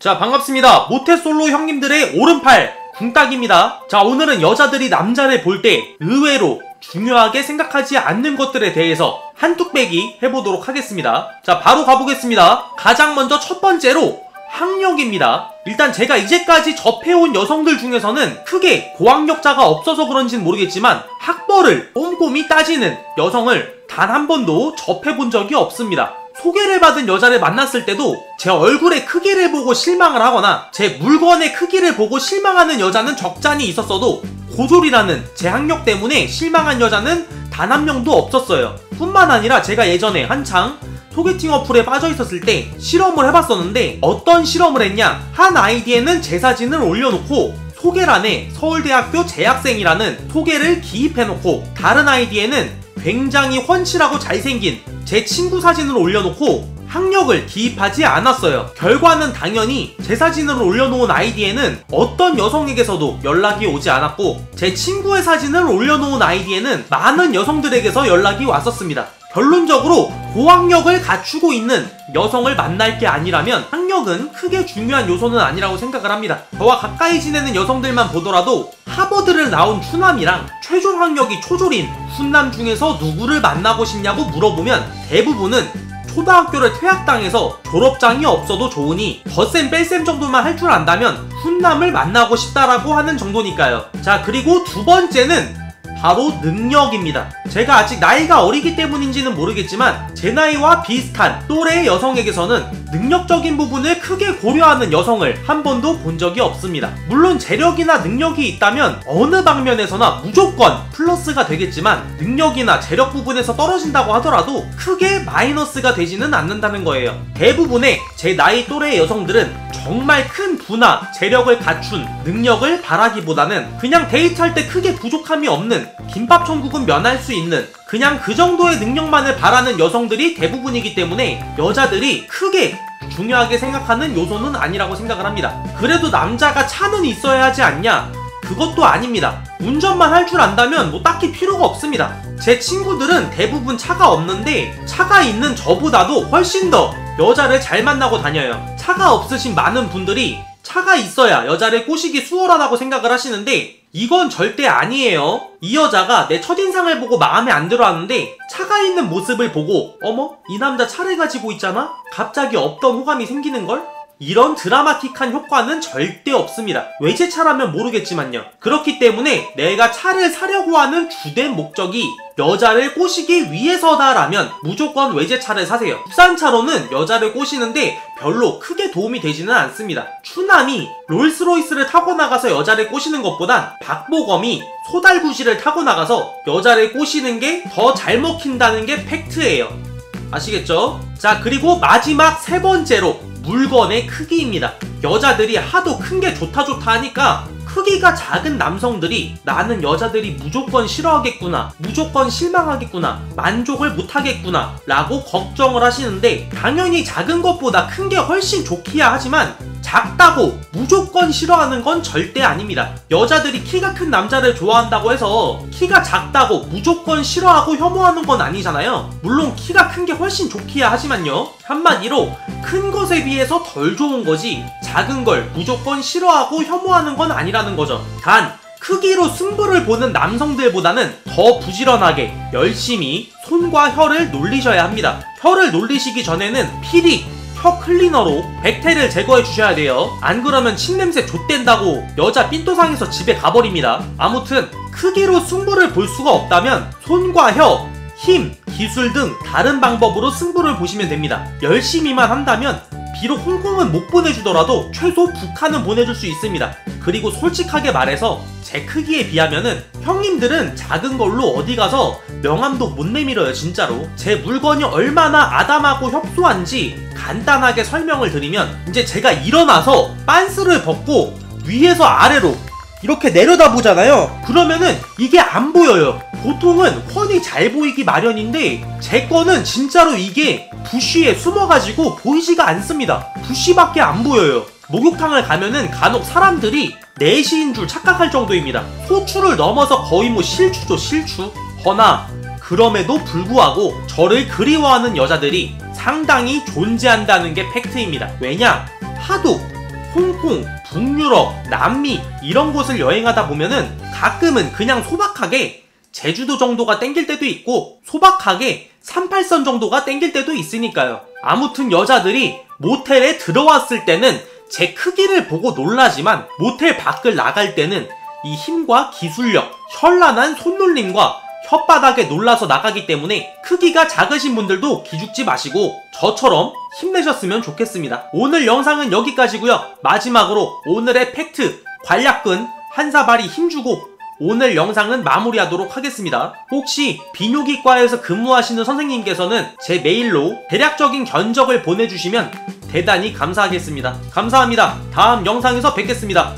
자, 반갑습니다. 모태솔로 형님들의 오른팔 궁딱입니다. 자, 오늘은 여자들이 남자를 볼 때 의외로 중요하게 생각하지 않는 것들에 대해서 한뚝배기 해보도록 하겠습니다. 자, 바로 가보겠습니다. 가장 먼저 첫 번째로 학력입니다. 일단 제가 이제까지 접해온 여성들 중에서는 크게 고학력자가 없어서 그런지는 모르겠지만 학벌을 꼼꼼히 따지는 여성을 단 한 번도 접해본 적이 없습니다. 소개를 받은 여자를 만났을 때도 제 얼굴의 크기를 보고 실망을 하거나 제 물건의 크기를 보고 실망하는 여자는 적잖이 있었어도 고졸이라는 제 학력 때문에 실망한 여자는 단 한 명도 없었어요. 뿐만 아니라 제가 예전에 한창 소개팅 어플에 빠져있었을 때 실험을 해봤었는데, 어떤 실험을 했냐, 한 아이디에는 제 사진을 올려놓고 소개란에 서울대학교 재학생이라는 소개를 기입해놓고, 다른 아이디에는 굉장히 훤칠하고 잘생긴 제 친구 사진을 올려놓고 학력을 기입하지 않았어요. 결과는 당연히 제 사진을 올려놓은 아이디에는 어떤 여성에게서도 연락이 오지 않았고, 제 친구의 사진을 올려놓은 아이디에는 많은 여성들에게서 연락이 왔었습니다. 결론적으로 고학력을 갖추고 있는 여성을 만날 게 아니라면 학력은 크게 중요한 요소는 아니라고 생각을 합니다. 저와 가까이 지내는 여성들만 보더라도 하버드를 나온 추남이랑 최종 학력이 초졸인 훈남 중에서 누구를 만나고 싶냐고 물어보면 대부분은 초등학교를 퇴학당해서 졸업장이 없어도 좋으니 덧셈 뺄셈 정도만 할 줄 안다면 훈남을 만나고 싶다라고 하는 정도니까요. 자, 그리고 두 번째는 바로 능력입니다. 제가 아직 나이가 어리기 때문인지는 모르겠지만 제 나이와 비슷한 또래의 여성에게서는 능력적인 부분을 크게 고려하는 여성을 한 번도 본 적이 없습니다. 물론 재력이나 능력이 있다면 어느 방면에서나 무조건 플러스가 되겠지만, 능력이나 재력 부분에서 떨어진다고 하더라도 크게 마이너스가 되지는 않는다는 거예요. 대부분의 제 나이 또래의 여성들은 정말 큰 부나 재력을 갖춘 능력을 바라기보다는 그냥 데이트할 때 크게 부족함이 없는, 김밥 천국은 면할 수 있는 그냥 그 정도의 능력만을 바라는 여성들이 대부분이기 때문에 여자들이 크게 중요하게 생각하는 요소는 아니라고 생각을 합니다. 그래도 남자가 차는 있어야 하지 않냐? 그것도 아닙니다. 운전만 할 줄 안다면 뭐 딱히 필요가 없습니다. 제 친구들은 대부분 차가 없는데 차가 있는 저보다도 훨씬 더 여자를 잘 만나고 다녀요. 차가 없으신 많은 분들이 차가 있어야 여자를 꼬시기 수월하다고 생각을 하시는데 이건 절대 아니에요. 이 여자가 내 첫인상을 보고 마음에 안 들어 하는데 차가 있는 모습을 보고 어머? 이 남자 차를 가지고 있잖아? 갑자기 없던 호감이 생기는걸? 이런 드라마틱한 효과는 절대 없습니다. 외제차라면 모르겠지만요. 그렇기 때문에 내가 차를 사려고 하는 주된 목적이 여자를 꼬시기 위해서다라면 무조건 외제차를 사세요. 국산차로는 여자를 꼬시는데 별로 크게 도움이 되지는 않습니다. 추남이 롤스로이스를 타고 나가서 여자를 꼬시는 것보단 박보검이 소달구시를 타고 나가서 여자를 꼬시는 게 더 잘 먹힌다는 게 팩트예요. 아시겠죠? 자, 그리고 마지막 세 번째로 물건의 크기입니다. 여자들이 하도 큰 게 좋다 하니까 크기가 작은 남성들이 나는 여자들이 무조건 싫어하겠구나, 무조건 실망하겠구나, 만족을 못하겠구나 라고 걱정을 하시는데, 당연히 작은 것보다 큰 게 훨씬 좋기야 하지만 작다고 무조건 싫어하는 건 절대 아닙니다. 여자들이 키가 큰 남자를 좋아한다고 해서 키가 작다고 무조건 싫어하고 혐오하는 건 아니잖아요. 물론 키가 큰 게 훨씬 좋기야 하지만요, 한마디로 큰 것에 비해서 덜 좋은 거지 작은 걸 무조건 싫어하고 혐오하는 건 아니라는 거죠. 단 크기로 승부를 보는 남성들보다는 더 부지런하게 열심히 손과 혀를 놀리셔야 합니다. 혀를 놀리시기 전에는 필히 혀 클리너로 백태를 제거해 주셔야 돼요. 안 그러면 침냄새 좆된다고 여자 삔또상에서 집에 가버립니다. 아무튼 크기로 승부를 볼 수가 없다면 손과 혀, 힘, 기술 등 다른 방법으로 승부를 보시면 됩니다. 열심히만 한다면 비록 홍콩은 못 보내주더라도 최소 북한은 보내줄 수 있습니다. 그리고 솔직하게 말해서 제 크기에 비하면은 형님들은 작은 걸로 어디 가서 명함도 못 내밀어요. 진짜로 제 물건이 얼마나 아담하고 협소한지 간단하게 설명을 드리면, 이제 제가 일어나서 빤스를 벗고 위에서 아래로 이렇게 내려다보잖아요. 그러면은 이게 안 보여요. 보통은 훤히 잘 보이기 마련인데 제 거는 진짜로 이게 부쉬에 숨어가지고 보이지가 않습니다. 부쉬밖에 안 보여요. 목욕탕을 가면은 간혹 사람들이 내시인 줄 착각할 정도입니다. 소추를 넘어서 거의 뭐 실추죠, 실추. 허나 그럼에도 불구하고 저를 그리워하는 여자들이 상당히 존재한다는 게 팩트입니다. 왜냐? 하도 홍콩, 북유럽, 남미 이런 곳을 여행하다 보면은 가끔은 그냥 소박하게 제주도 정도가 땡길 때도 있고 소박하게 38선 정도가 땡길 때도 있으니까요. 아무튼 여자들이 모텔에 들어왔을 때는 제 크기를 보고 놀라지만 모텔 밖을 나갈 때는 이 힘과 기술력, 현란한 손놀림과 혓바닥에 놀라서 나가기 때문에 크기가 작으신 분들도 기죽지 마시고 저처럼 힘내셨으면 좋겠습니다. 오늘 영상은 여기까지고요. 마지막으로 오늘의 팩트, 관략근 한 사발이 힘주고 오늘 영상은 마무리하도록 하겠습니다. 혹시 비뇨기과에서 근무하시는 선생님께서는 제 메일로 대략적인 견적을 보내주시면 대단히 감사하겠습니다. 감사합니다. 다음 영상에서 뵙겠습니다.